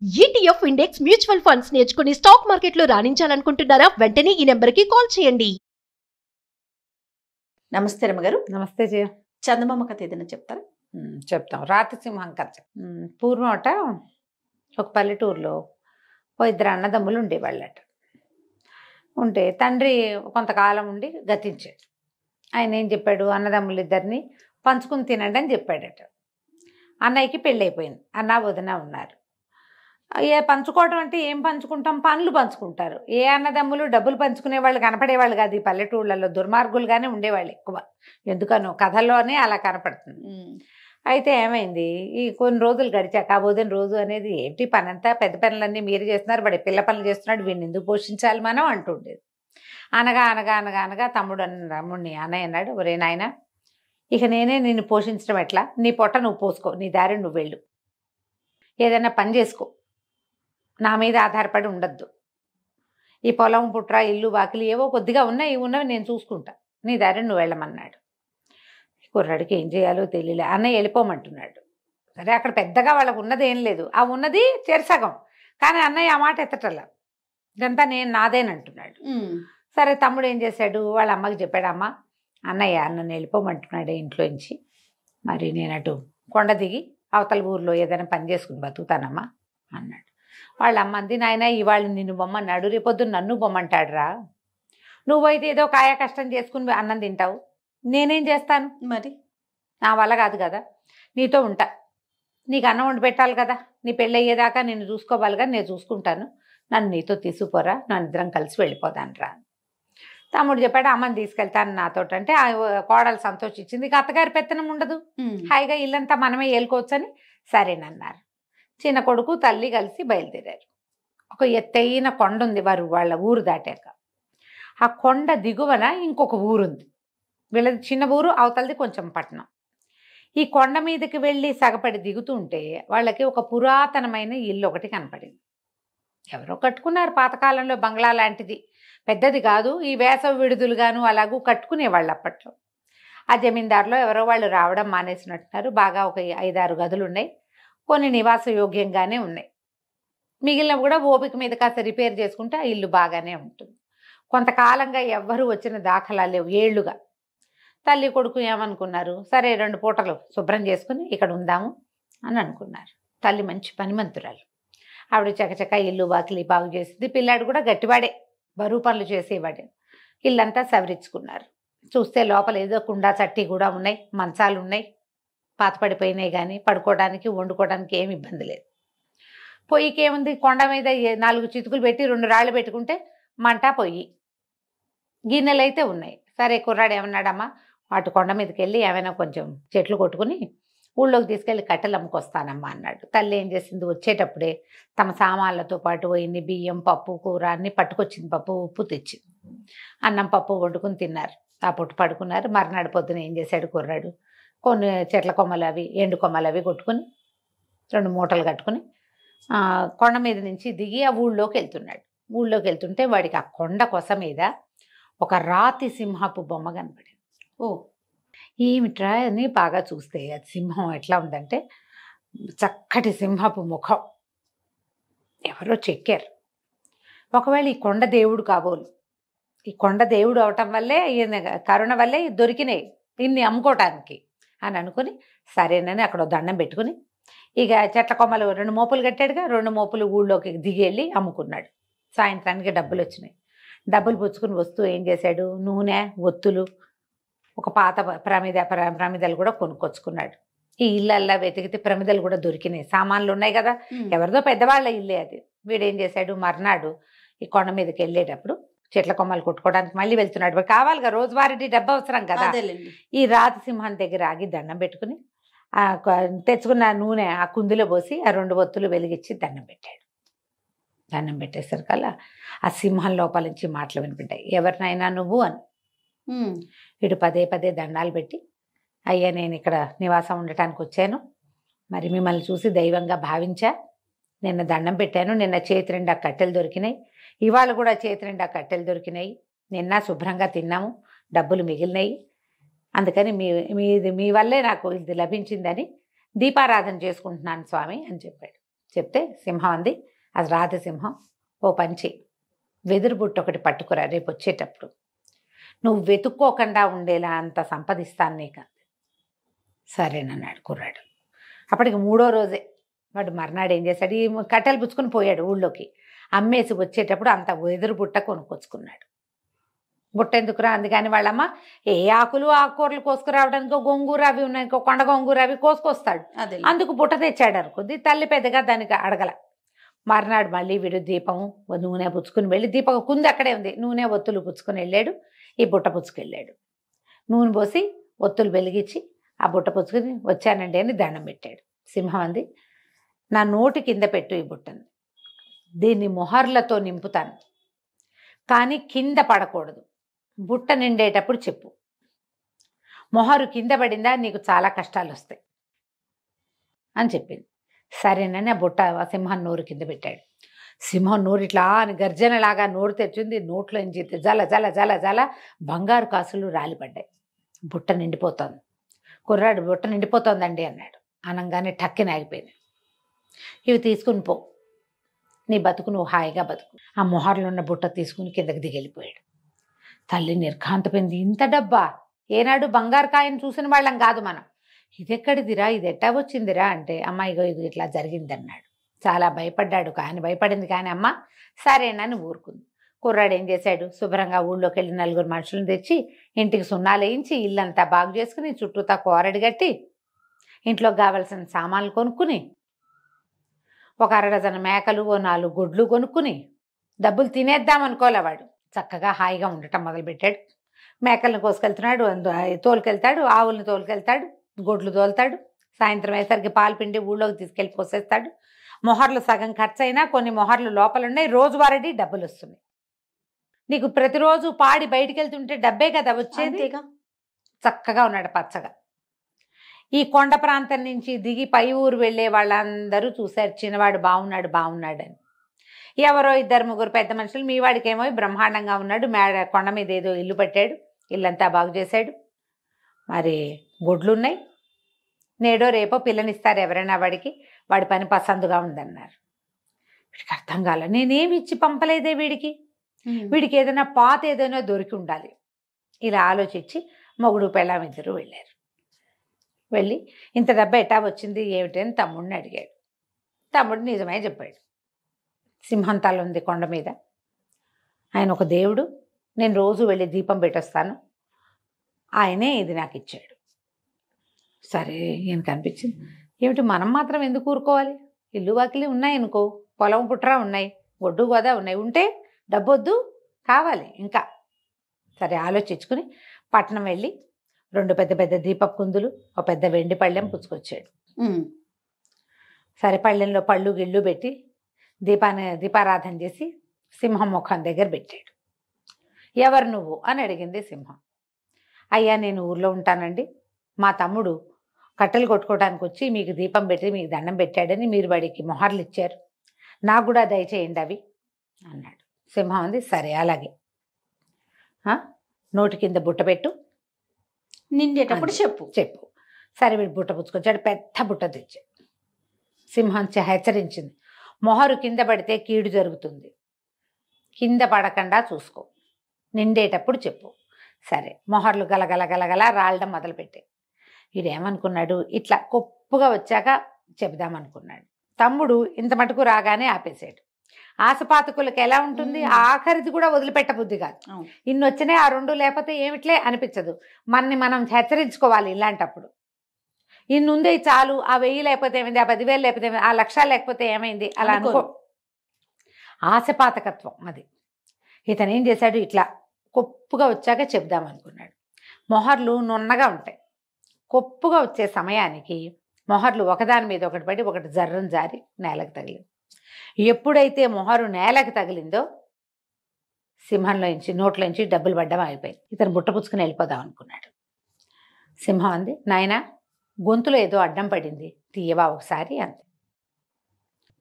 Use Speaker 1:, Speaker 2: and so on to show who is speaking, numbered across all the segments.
Speaker 1: ETF index mutual funds నేర్చుకుని stock మార్కెట్లో రాణించాలనుకుంటున్నారా? వెంటనే ఈ నెంబర్కి కాల్ చేయండి.
Speaker 2: నమస్తే రమ్మగారు.
Speaker 3: నమస్తే జయ.
Speaker 2: చందమామ కథ ఏదైనా చెప్తారా?
Speaker 3: చెప్తాం. రాతిసింహం కథ. పూర్వమట ఒక పల్లెటూరులో ఓ ఇద్దరు అన్నదమ్ములు ఉండేవాళ్ళట. ఉంటే తండ్రి కొంతకాలం ఉండి గతించాడు. ఆయన ఏం చెప్పాడు, అన్నదమ్ములు ఇద్దరిని పంచుకుని తినండి అని చెప్పాడట. అన్నయ్యకి పెళ్ళైపోయింది, అన్న వదిన ఉన్నారు. పంచుకోవడం అంటే ఏం పంచుకుంటాం, పనులు పంచుకుంటారు. ఏ అన్నదమ్ములు డబ్బులు పంచుకునే వాళ్ళు కనపడేవాళ్ళు కాదు. ఈ పల్లెటూళ్ళలో దుర్మార్గులుగానే ఉండేవాళ్ళు ఎక్కువ. ఎందుకనో కథల్లోనే అలా కనపడుతుంది. అయితే ఏమైంది, ఈ కొన్ని రోజులు గడిచాక ఆ వదిన రోజు అనేది ఏంటి పనంతా పెద్ద పనులన్నీ మీరు చేస్తున్నారు, వాడి పిల్ల పనులు చేస్తున్నాడు, వీడిని ఎందుకు పోషించాలి మనం అంటుండేది. అనగా అనగా అనగా అనగా తమ్ముడిని అన్నయ్య అన్నాడు, ఒరే నాయన, ఇక నేనే నిన్ను పోషించడం ఎట్లా, నీ పొట్ట నువ్వు పోసుకో, నీ దారి నువ్వు వెళ్ళు, ఏదైనా పని చేసుకో, నా మీద ఆధారపడి ఉండద్దు. ఈ పొలం పుట్ర ఇల్లు వాకిలి ఏవో కొద్దిగా ఉన్నాయి, ఉన్నవి నేను చూసుకుంటా, నీ దారి నువ్వు వెళ్ళమన్నాడు. కుర్రాడికి ఏం చేయాలో తెలియలే. అన్నయ్య వెళ్ళిపోమంటున్నాడు. సరే, అక్కడ పెద్దగా వాళ్ళకు ఉన్నది ఏం లేదు, ఆ ఉన్నది చెరసగం. కానీ అన్నయ్య ఆ మాట ఎత్తటల్లా, ఇదంతా నేను నాదేనంటున్నాడు. సరే, తమ్ముడు ఏం చేశాడు, వాళ్ళ అమ్మకి చెప్పాడు, అమ్మ అన్నయ్య నన్ను వెళ్ళిపోమంటున్నాడు ఇంట్లోంచి, మరి నేను అటు కొండ దిగి అవతల ఊర్లో ఏదైనా పని చేసుకుని బతుకుతానమ్మా అన్నాడు. వాళ్ళ అమ్మ అంది, నాయన ఇవాళ నిన్ను బొమ్మన్నాడు, రేపొద్దున నన్ను బొమ్మంటాడురా, నువ్వైతే ఏదో కాయ కష్టం చేసుకుని అన్నం తింటావు, నేనేం చేస్తాను,
Speaker 2: మరి
Speaker 3: నా వల్ల కాదు కదా, నీతో ఉంటా, నీకు అన్నం వండి పెట్టాలి కదా, నీ పెళ్ళి అయ్యేదాకా నేను చూసుకోవాలి కదా, నేను చూసుకుంటాను, నన్ను నీతో తీసుకుపోరా, నన్ను ఇద్దరం కలిసి వెళ్ళిపోతాను రా. తమ్ముడు చెప్పాడు, అమ్మని తీసుకెళ్తాను నాతో అంటే ఆ కోడలు సంతోషించింది. ఇక అత్తగారి పెత్తనం ఉండదు, హాయిగా ఇల్లంతా మనమే ఏలుకోవచ్చని సరేనన్నారు. చిన్న కొడుకు తల్లి కలిసి బయలుదేరారు. ఒక ఎత్తైన కొండ ఉంది వాళ్ళ ఊరు దాటాక. ఆ కొండ దిగువన ఇంకొక ఊరుంది, వీళ్ళది చిన్న ఊరు, అవతలది కొంచెం పట్టణం. ఈ కొండ మీదకి వెళ్ళి సగపడి దిగుతుంటే వాళ్ళకి ఒక పురాతనమైన ఇల్లు ఒకటి కనపడింది. ఎవరో కట్టుకున్నారు పాతకాలంలో, బంగ్లా లాంటిది, పెద్దది కాదు, ఈ వేసవి విడుదలుగాను అలాగూ కట్టుకునేవాళ్ళు అప్పట్లో. ఆ జమీందారులో ఎవరో వాళ్ళు రావడం మానేసినట్టున్నారు. బాగా ఒక 5-6 గదులు ఉన్నాయి, కొన్ని నివాస యోగ్యంగానే ఉన్నాయి, మిగిలినవి కూడా ఓపిక మీద కాస్త రిపేర్ చేసుకుంటే ఆ ఇల్లు బాగానే ఉంటుంది. కొంతకాలంగా ఎవ్వరూ వచ్చిన దాఖలా లేవు, ఏళ్లుగా. తల్లి కొడుకు ఏమనుకున్నారు, సరే 2 పూటలు శుభ్రం చేసుకుని ఇక్కడ ఉందాము అని అనుకున్నారు. తల్లి మంచి పనిమంతురాలు, ఆవిడ చకచక ఇల్లు వాకిలి బాగు చేసింది. పిల్లాడు కూడా గట్టివాడే, బరువు పనులు చేసేవాడే. ఇల్లంతా సవరించుకున్నారు. చూస్తే లోపల ఏదో కుండా చట్టి కూడా ఉన్నాయి, మంచాలు ఉన్నాయి, పాత పడిపోయినాయి, కానీ పడుకోవడానికి వండుకోవడానికి ఏమి ఇబ్బంది లేదు. పొయ్యికి ఏముంది, కొండ మీద 4 చితుకులు పెట్టి 2 రాళ్ళు పెట్టుకుంటే మంట పొయ్యి, గిన్నెలు అయితే ఉన్నాయి. సరే, కుర్రాడు ఏమన్నాడమ్మా, అటు కొండ మీదకి వెళ్ళి ఏమైనా కొంచెం చెట్లు కొట్టుకుని ఊళ్ళోకి తీసుకెళ్ళి కట్టెలు అమ్ముకొస్తానమ్మా అన్నాడు. తల్లి ఏం చేసింది, వచ్చేటప్పుడే తమ సామాన్లతో పాటు ఇన్ని బియ్యం, పప్పు, కూర అన్నీ పట్టుకొచ్చింది. పప్పు ఉప్పు తెచ్చింది. అన్నం పప్పు వండుకుని తిన్నారు. ఆ పొట్టు పడుకున్నారు. మర్నాడు పొద్దున ఏం చేశాడు కుర్రాడు, కొన్ని చెట్ల కొమ్మలు అవి ఎండు కొమ్మలు అవి కొట్టుకుని 2 మూటలు కట్టుకుని కొండ మీద నుంచి దిగి ఆ ఊళ్ళోకి వెళ్తున్నాడు. ఊళ్ళోకి వెళ్తుంటే వాడికి ఆ కొండ కొస మీద ఒక రాతి సింహపు బొమ్మ కనపడింది.
Speaker 2: ఓ,
Speaker 3: ఏమిట్రా అని బాగా చూస్తే అది సింహం ఎట్లా ఉందంటే చక్కటి సింహపు ముఖం, ఎవరో చెక్కారు. ఒకవేళ ఈ కొండ దేవుడు కాబోలు, ఈ కొండ దేవుడు అవటం వల్లే, ఈయన కరుణ వల్లే దొరికినాయి ఇన్ని అమ్ముకోవటానికి అని అనుకుని సరేనని అక్కడ దండం పెట్టుకుని ఇక చెట్ల కొమ్మలు 2 మోపులు కట్టాడుగా, 2 మోపులు ఊళ్ళోకి దిగి వెళ్ళి అమ్ముకున్నాడు. సాయంత్రానికి డబ్బులు వచ్చినాయి. డబ్బులు పుచ్చుకుని వస్తూ ఏం చేశాడు, నూనె, ఒత్తులు, ఒక పాత ప్రమిదలు కూడా కొనుక్కొచ్చుకున్నాడు. ఈ ఇళ్ళల్లా వెతికితే ప్రమిదలు కూడా దొరికినాయి, సామాన్లు ఉన్నాయి కదా, ఎవరిదో పెద్దవాళ్ళ ఇల్లే అది. వీడేం చేశాడు, మర్నాడు ఈ కొండ మీదకి వెళ్ళేటప్పుడు చెట్ల కొమ్మలు కొట్టుకోవడానికి మళ్ళీ వెళ్తున్నాడు. కావాలిగా, రోజువారీ డబ్బు అవసరం కదా. ఈ రాతి సింహం దగ్గర ఆగి దండం పెట్టుకుని తెచ్చుకున్న నూనె ఆ కుందిలో పోసి ఆ 2 ఒత్తులు వెలిగించి దండం పెట్టాడు. దండం పెట్టేసరికల్లా ఆ సింహం లోపల నుంచి మాటలు వినిపింటాయి, ఎవరినైనా నువ్వు అని. వీడు పదే పదే దండాలు పెట్టి, అయ్యా నేను ఇక్కడ నివాసం ఉండటానికి వచ్చాను, మరి మిమ్మల్ని చూసి దైవంగా భావించా, నిన్న దండం పెట్టాను, నిన్న చేతి 2 కట్టెలు దొరికినాయి, ఇవాళ కూడా చేతి 2 కట్టెలు దొరికినాయి, నిన్న శుభ్రంగా తిన్నాము, డబ్బులు మిగిలినాయి, అందుకని మీ వల్లే నాకు ఇది లభించిందని దీపారాధన చేసుకుంటున్నాను స్వామి అని చెప్పాడు. చెప్తే సింహం అంది, అది రాధసింహం, ఓ పంచి వెదురు బుట్ట ఒకటి పట్టుకురా, రేపు వచ్చేటప్పుడు నువ్వు వెతుక్కోకుండా ఉండేలా అంత సంపాదిస్తాను నీకు. సరేనన్నాడు కుర్రాడు. అప్పటికి 3వ రోజే వాడు మర్నాడు ఏం చేశాడు, ఈ కట్టెలు పుచ్చుకొని పోయాడు ఊళ్ళోకి. అమ్మేసి వచ్చేటప్పుడు అంత వెదురు బుట్ట కొనుక్కొచ్చుకున్నాడు. బుట్ట ఎందుకురా, అందుకని వాళ్ళమ్మ ఏ ఆకులు ఆకుకూరలు కోసుకురావడానికి గొంగూర అవి ఉన్నాయి, ఇంకో కొండ గొంగూర అవి కోసుకొస్తాడు,
Speaker 2: అదే
Speaker 3: అందుకు బుట్ట తెచ్చాడు అనుకుంది. తల్లి పెద్దగా దానికి అడగల. మర్నాడు మళ్ళీ వీడు దీపం నూనె పుచ్చుకుని వెళ్ళి, దీపం కుంది అక్కడే ఉంది, నూనె ఒత్తులు పుచ్చుకొని వెళ్ళాడు, ఈ బుట్ట పుచ్చుకెళ్ళాడు. నూనె పోసి ఒత్తులు వెలిగించి ఆ బుట్ట పుచ్చుకుని వచ్చానండి అని దండం పెట్టాడు. సింహం అంది, నా నోటి కింద పెట్టు ఈ బుట్టని, దీన్ని మొహర్లతో నింపుతాను, కానీ కింద పడకూడదు, బుట్ట నిండేటప్పుడు చెప్పు. మొహరు కింద పడిందా నీకు చాలా కష్టాలు వస్తాయి అని చెప్పింది. సరేనని ఆ బుట్ట సింహం నోరు కింద పెట్టాడు. సింహం నోరు ఇట్లా అని గర్జనలాగా నోరు తెచ్చింది. నోట్లోంచి జల జల జల జల బంగారు కాసులు రాలిపడ్డాయి. బుట్ట నిండిపోతోంది. కుర్రాడు బుట్ట నిండిపోతోందండి అన్నాడు. అనగానే టక్కిన ఆగిపోయింది. ఇవి తీసుకుని పో, నీ బతుకు నువ్వు హాయిగా బతుకు. ఆ మొహర్లో ఉన్న బుట్ట తీసుకుని కిందకి దిగెళ్ళిపోయాడు. తల్లి నిర్ఘాంతపోయింది. ఇంత డబ్బా, ఏనాడు బంగారు కాయను చూసిన వాళ్ళం కాదు మనం, ఇదెక్కడిదిరా, ఇది ఎట్టా వచ్చిందిరా అంటే, అమ్మాయిగో ఇది ఇట్లా జరిగిందన్నాడు. చాలా భయపడ్డాడు. కానీ భయపడింది కానీ అమ్మ సరేనని ఊరుకుంది. కుర్రాడు ఏం చేశాడు, శుభ్రంగా ఊళ్ళోకి వెళ్ళి 4 మనుషులను తెచ్చి ఇంటికి సున్నాలు వేయించి ఇల్లంతా బాగు చేసుకుని చుట్టూతా కోరడి కట్టి ఇంట్లోకి కావలసిన సామాన్లు కొనుక్కుని ఒక 1 డజన్ మేకలు, ఓ 4 గొడ్లు కొనుక్కుని డబ్బులు తినేద్దాం అనుకోలే వాడు. చక్కగా హాయిగా ఉండటం మొదలుపెట్టాడు. మేకలను కోసుకెళ్తున్నాడు, తోలుకెళ్తాడు, ఆవుల్ని తోలుకెళ్తాడు, గొడ్లు తోలుతాడు. సాయంత్రం అయ్యేసరికి పాలు పిండి ఊళ్ళోకి తీసుకెళ్ళి పోసేస్తాడు. మొహర్లు సగం ఖర్చు అయినా కొన్ని మొహర్లు లోపల ఉన్నాయి, రోజువారీ డబ్బులు వస్తున్నాయి. నీకు ప్రతిరోజు పాడి బయటికి వెళ్తుంటే డబ్బే కదా వచ్చేది. చక్కగా ఉన్నాడు పచ్చగా. ఈ కొండ ప్రాంతం నుంచి దిగి పై ఊరు వెళ్ళే వాళ్ళందరూ చూశారు, చిన్నవాడు బాగున్నాడు బాగున్నాడని. ఎవరో 2-3 పెద్ద మనుషులు, మీ వాడికేమో బ్రహ్మాండంగా ఉన్నాడు, కొండ మీద ఏదో ఇల్లు పట్టాడు, ఇల్లంతా బాగు చేశాడు, మరి గొడ్లున్నాయి, నేడో రేపో పిల్లనిస్తారు ఎవరైనా వాడికి, వాడి పని పసందుగా ఉందన్నారు. వీడికి అర్థం కాల, నేనేమి ఇచ్చి పంపలేదే వీడికి, వీడికి ఏదైనా పాత ఏదైనా దొరికి ఉండాలి. ఇలా ఆలోచించి మొగుడు పెళ్ళాం ఇద్దరు వెళ్ళారు. వెళ్ళి ఇంత డబ్బు ఎట్టా వచ్చింది ఏమిటి అని తమ్ముడిని అడిగాడు. తమ్ముడు నిజమే చెప్పాడు. సింహం తల ఉంది కొండ మీద, ఆయన ఒక దేవుడు, నేను రోజు వెళ్ళి దీపం పెట్టొస్తాను, ఆయనే ఇది నాకు ఇచ్చాడు. సరే ఈయనకు అనిపించింది, ఏమిటి మనం మాత్రం ఎందుకు ఊరుకోవాలి, ఇల్లు వాకిలి ఉన్నాయి అనుకో, పొలం పుట్రా ఉన్నాయి, ఒడ్డు గోదా ఉన్నాయి, ఉంటే డబ్బొద్దు కావాలి ఇంకా. సరే ఆలోచించుకుని పట్నం వెళ్ళి 2 పెద్ద పెద్ద దీపపు కుందులు, ఒక పెద్ద వెండి పళ్ళెం పుచ్చుకొచ్చాడు. సరే పళ్ళెంలో పళ్ళు గిళ్ళు పెట్టి దీపారాధన చేసి సింహం ముఖం దగ్గర పెట్టాడు. ఎవరు నువ్వు అని అడిగింది సింహం. అయ్యా నేను ఊర్లో ఉంటానండి, మా తమ్ముడు కట్టెలు కొట్టుకోవడానికి వచ్చి మీకు దీపం పెట్టి మీకు దండం పెట్టాడని మీరు వాడికి మొహర్లు ఇచ్చారు, నాకు కూడా దయచేయండి అవి అన్నాడు. సింహం అంది, సరే అలాగే, నోటి కింద బుట్ట పెట్టు,
Speaker 2: నిండేటప్పుడు చెప్పు
Speaker 3: చెప్పు. సరే వీడు బుట్ట పుచ్చుకొచ్చాడు, పెద్ద బుట్ట తెచ్చాడు. సింహం హెచ్చరించింది, మొహరు కింద పడితే కీడు జరుగుతుంది, కింద పడకుండా చూసుకో, నిండేటప్పుడు చెప్పు. సరే మొహర్లు గలగల గలగల రాలడం మొదలుపెట్టాయి. వీడేమనుకున్నాడు, ఇట్లా కొప్పుగా వచ్చాక చెబుదామనుకున్నాడు. తమ్ముడు ఇంత మటుకు రాగానే ఆపేశాడు. ఆశపాతకులకు ఎలా ఉంటుంది, ఆఖరిది కూడా వదిలిపెట్టబుద్ధి కాదు. ఇన్ని వచ్చినాయి, ఆ 2 లేకపోతే ఏమిట్లే అనిపించదు. మనని మనం హెచ్చరించుకోవాలి ఇలాంటప్పుడు. ఇన్ని ఉంది చాలు, ఆ 1000 లేకపోతే ఏమైంది, ఆ 10,000 లేకపోతే ఏమైంది, ఆ 1,00,000 లేకపోతే ఏమైంది అలా అనుకో. ఆశపాతకత్వం అది. ఇతను ఏం చేశాడు, ఇట్లా కొప్పుగా వచ్చాక చెప్దామనుకున్నాడు. మొహర్లు నున్నగా ఉంటాయి, కొప్పుగా వచ్చే సమయానికి మొహర్లు ఒకదాని మీద ఒకటి పడి ఒకటి జర్రం జారి నేలకు తగిలింది. ఎప్పుడైతే మొహరు నేలకు తగిలిందో సింహంలోంచి నోట్లోంచి డబ్బులు పడ్డం ఆగిపోయింది. ఇతను బుట్ట పుచ్చుకుని వెళ్ళిపోదాం అనుకున్నాడు. సింహం అంది, నాయనా గొంతులో ఏదో అడ్డం పడింది, తీయవా ఒకసారి అంతే.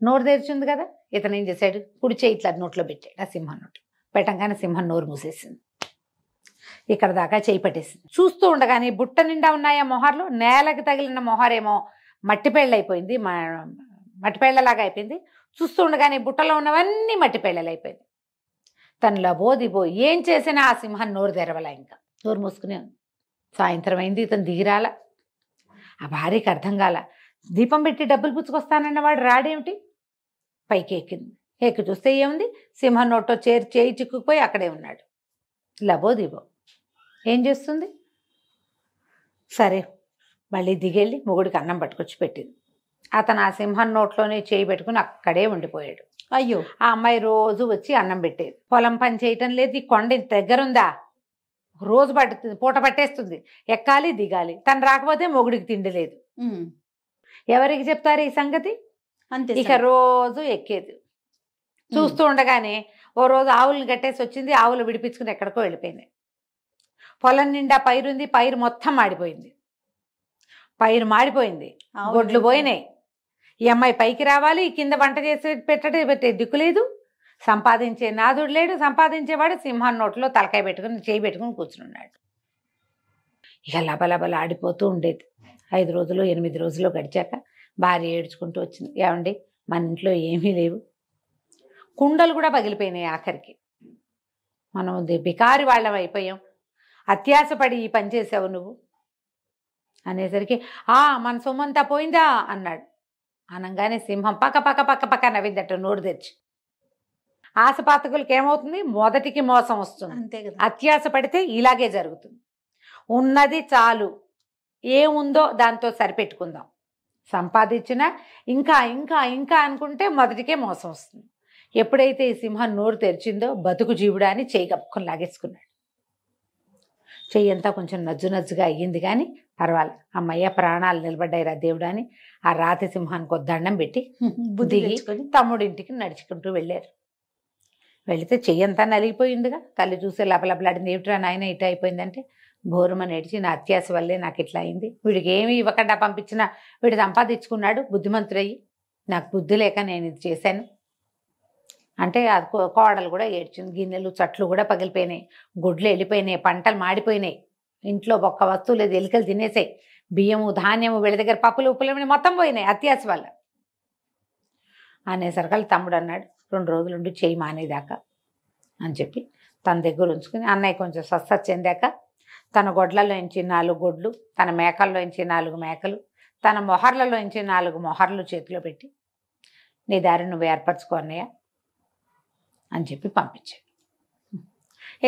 Speaker 3: నోరు తెరిచింది కదా, ఇతను ఏం చేశాడు, కుడి చేయి ఇట్లా నోట్లో పెట్టాడు. ఆ సింహం నోట్లో పెట్టంగానే సింహం నోరు మూసేసింది, ఇక్కడ దాకా చేయి పట్టేసింది. చూస్తూ ఉండగానే బుట్ట నిండా ఉన్నాయా మొహర్లు, నేలకు తగిలిన మొహరేమో మట్టి పెళ్ళైపోయింది, మట్టిపేళ్లలాగా అయిపోయింది. చూస్తూ ఉండగానే బుట్టలో ఉన్నవన్నీ మట్టిపేళ్లలు అయిపోయింది. తను లబోదిబో ఏం చేసినా ఆ సింహం నోరు తెరవలా, ఇంకా నోరు మూసుకునే ఉంది. సాయంత్రం అయింది, ఇతను దిగిరాల. ఆ భార్యకి అర్థం కాల. దీపం పెట్టి డబ్బులు పుచ్చుకొస్తానన్నవాడు రాడేమిటి? పైకి ఎక్కింది. ఎక్కి చూస్తే ఏముంది, సింహం నోట్లో చేయి చిక్కుకుపోయి అక్కడే ఉన్నాడు. లబోదిబో ఏం చేస్తుంది? సరే మళ్ళీ దిగెళ్ళి మొగుడికి అన్నం పట్టుకొచ్చి పెట్టింది. అతను ఆ సింహం నోట్లోనే చేయి పెట్టుకుని అక్కడే ఉండిపోయాడు.
Speaker 2: అయ్యో,
Speaker 3: ఆ అమ్మాయి రోజు వచ్చి అన్నం పెట్టేది. పొలం పని చేయటం లేదు, ఈ కొండ ఇంత దగ్గరుందా, రోజు పడుతుంది, పూట పట్టేస్తుంది, ఎక్కాలి దిగాలి. తను రాకపోతే మొగుడికి తిండి లేదు. ఎవరికి చెప్తారు ఈ సంగతి?
Speaker 2: అంతే.
Speaker 3: ఇక రోజు ఎక్కేది. చూస్తూ ఉండగానే ఓ రోజు ఆవులను కట్టేసి వచ్చింది. ఆవులు విడిపించుకుని ఎక్కడికో వెళ్ళిపోయింది. పొలం నిండా పైరుంది, పైరు మొత్తం మాడిపోయింది. పైరు మాడిపోయింది, గొడ్లు పోయినాయి. ఈ అమ్మాయి పైకి రావాలి, కింద వంట చేసి పెట్టే దిక్కు లేదు, సంపాదించే నాదుడు లేడు. సంపాదించేవాడు సింహం నోట్లో తలకాయ పెట్టుకుని చేయి పెట్టుకుని కూర్చున్నాడు. ఇక లబలబల ఆడిపోతూ ఉండేది. 5 రోజులు 8 రోజులు గడిచాక భార్య ఏడ్చుకుంటూ వచ్చింది. ఏమండి, మన ఇంట్లో ఏమీ లేవు, కుండలు కూడా పగిలిపోయినాయి. ఆఖరికి మనం బికారి వాళ్ళం అయిపోయాం, అత్యాసపడి ఈ పని చేసావు నువ్వు అనేసరికి మన సొమ్మంతా పోయిందా అన్నాడు. అనగానే సింహం పక్క పక్క పక్క పక్క నవ్విందట నోరు తెచ్చి. ఆశపాతకులకి ఏమవుతుంది? మొదటికి మోసం వస్తుంది.
Speaker 2: అంతే కదా.
Speaker 3: అత్యాస పడితే ఇలాగే జరుగుతుంది. ఉన్నది చాలు, ఏముందో దాంతో సరిపెట్టుకుందాం. సంపాదించినా ఇంకా ఇంకా ఇంకా అనుకుంటే మొదటికే మోసం వస్తుంది. ఎప్పుడైతే ఈ సింహం నోరు తెరిచిందో బతుకు జీవుడా అని చెయ్యి కప్పుకొని లాగేసుకున్నాడు. చెయ్యి అంతా కొంచెం నజ్జునజ్జుగా అయ్యింది, కానీ పర్వాలేదు, అమ్మయ్య ప్రాణాలు నిలబడ్డాయిరా దేవుడా అని ఆ రాతి సింహానికి ఒక దండం పెట్టి దిగి తమ్ముడింటికి నడుచుకుంటూ వెళ్ళారు. వెళితే చెయ్యి అంతా నలిగిపోయిందిగా. తల్లి చూసే లపలపలాడింది. ఏమిట్రా నాయన ఇట్లా అయిపోయిందంటే, బోరుమని ఏడ్చి నా అత్యాస వల్లే నాకు ఇట్లా అయింది, వీడికి ఏమి ఇవ్వకుండా పంపించినా వీడు సంపాదించుకున్నాడు బుద్ధిమంతుడయ్యి, నాకు బుద్ధి లేక నేను ఇది చేశాను అంటే అది కోడలు కూడా ఏడ్చింది. గిన్నెలు చట్లు కూడా పగిలిపోయినాయి, గుడ్లు వెళ్ళిపోయినాయి, పంటలు మాడిపోయినాయి, ఇంట్లో ఒక్క వస్తువు లేదు, ఎలుకలు తినేసాయి, బియ్యము ధాన్యము వీళ్ళ దగ్గర పప్పులు ఉప్పులు మొత్తం పోయినాయి అత్యాస వల్ల అనేసరికి తమ్ముడు అన్నాడు, 2 రోజులు ఉండి చేయి మానేదాకా అని చెప్పి తన దగ్గర ఉంచుకుని అన్నయ్య కొంచెం స్వస్థత చెందాక తన గొడ్లలోంచి 4 గొడ్లు, తన మేకల్లోంచి 4 మేకలు, తన మొహర్లలోంచి 4 మొహర్లు చేతిలో పెట్టి నీ దారి నువ్వు ఏర్పరచుకో అన్నయ్య అని చెప్పి పంపించాడు.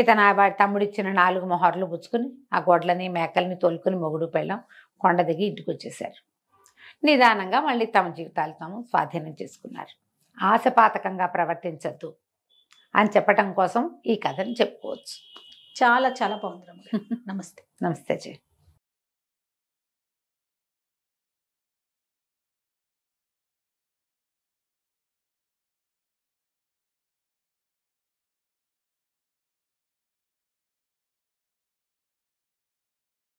Speaker 3: ఇతను తమ్ముడిచ్చిన 4 మొహర్లు పుచ్చుకుని ఆ గొడ్లని మేకల్ని తోలుకుని మొగుడు పెళ్ళం కొండ దిగి ఇంటికి వచ్చేసారు. నిదానంగా మళ్ళీ తమ జీవితాలు తాము స్వాధీనం చేసుకున్నారు. ఆశపాతకంగా ప్రవర్తించద్దు అని చెప్పటం కోసం ఈ కథను చెప్పుకోవచ్చు.
Speaker 2: చాలా చాలా బాగుంది. నమస్తే.
Speaker 3: నమస్తే జీ.